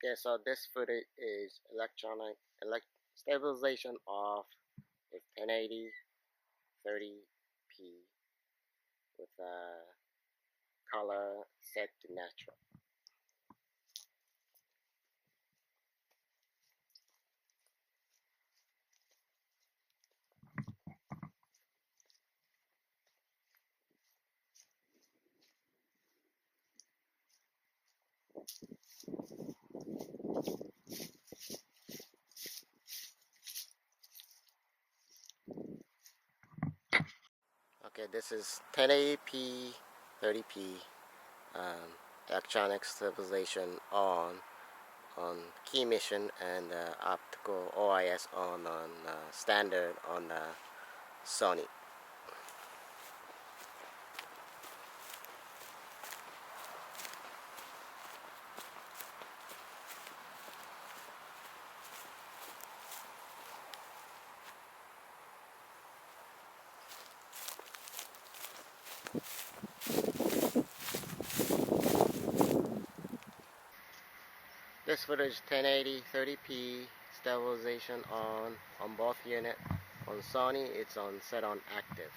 Okay, so this footage is electronic stabilization off with 1080 30p with color set to natural. Okay, this is 1080p 30p electronic stabilization on Keymission and optical OIS on standard on Sony. This footage 1080 30p stabilization on both unit. On Sony it's on set on active.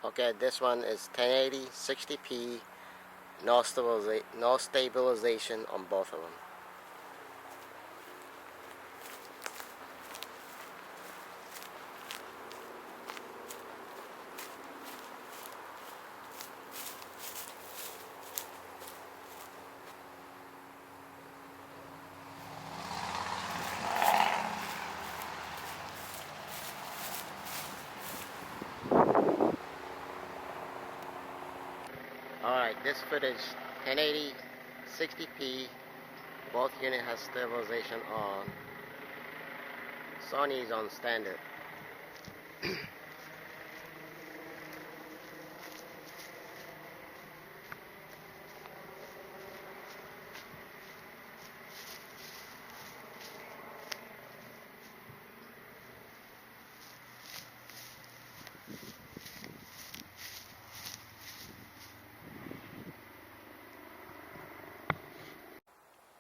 Okay, this one is 1080 60p, no stabilization on both of them. Alright, this footage 1080 60p, both unit has stabilization on. Sony is on standard.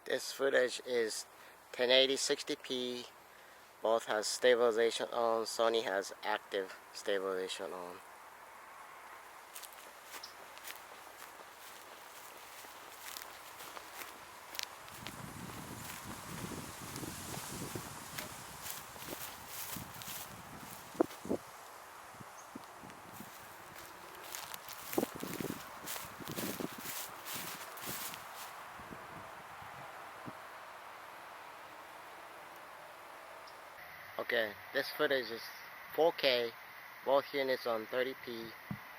This footage is 1080 60p, both has stabilization on. Sony has active stabilization on. Okay, this footage is 4K, both units on 30p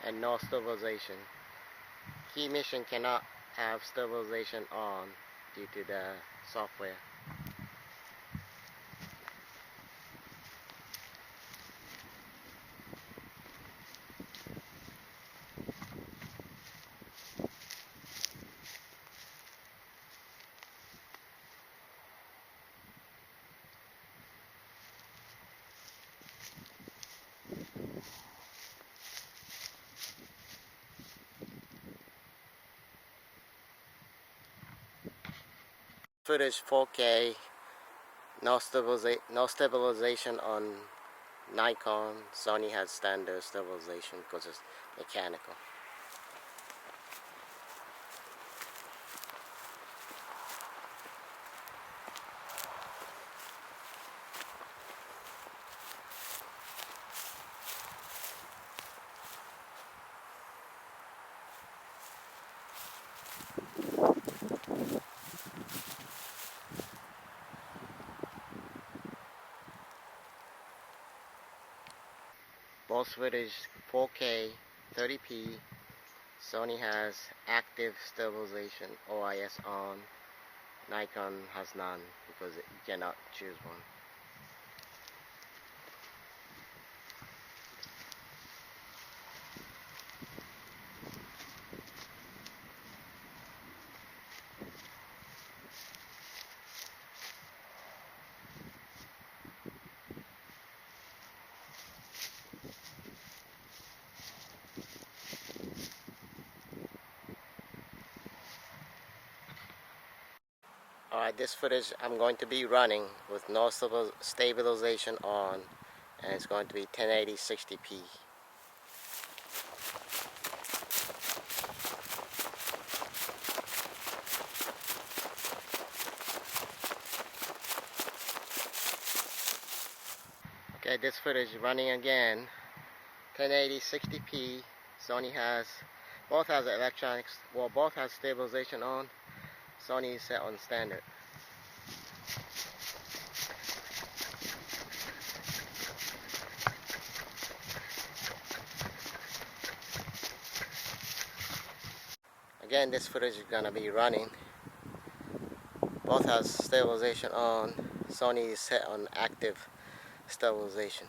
and no stabilization. Keymission cannot have stabilization on due to the software. Footage 4K, no stabilization on Nikon. Sony has standard stabilization because it's mechanical. Both footage 4K 30p. Sony has active stabilization OIS on. Nikon has none because you cannot choose one. Alright, this footage I'm going to be running with no stabilization on, and it's going to be 1080 60p. Okay, this footage is running again, 1080 60p. Sony both has electronics, well, both has stabilization on. Sony is set on standard. Again, this footage is gonna be running. Both has stabilization on. Sony is set on active stabilization.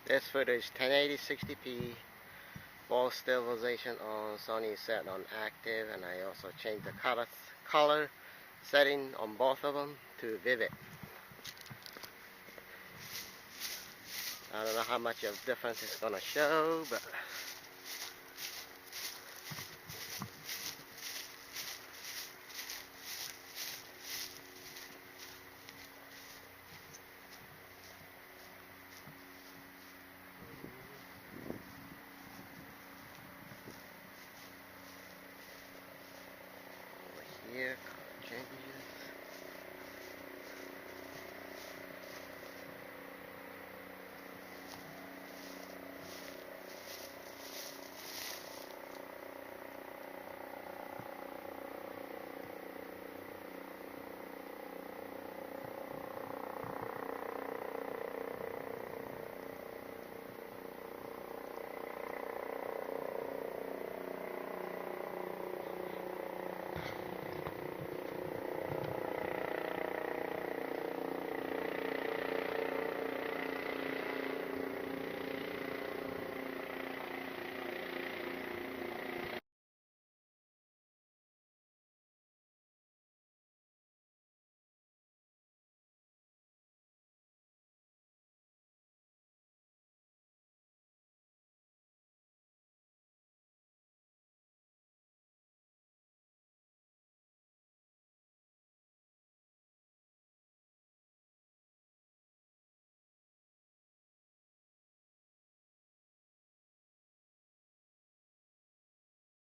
This footage 1080 60p, both stabilization on. Sony is set on active, and I also changed the color setting on both of them to vivid. I don't know how much of a difference it's gonna show, but here, color changing.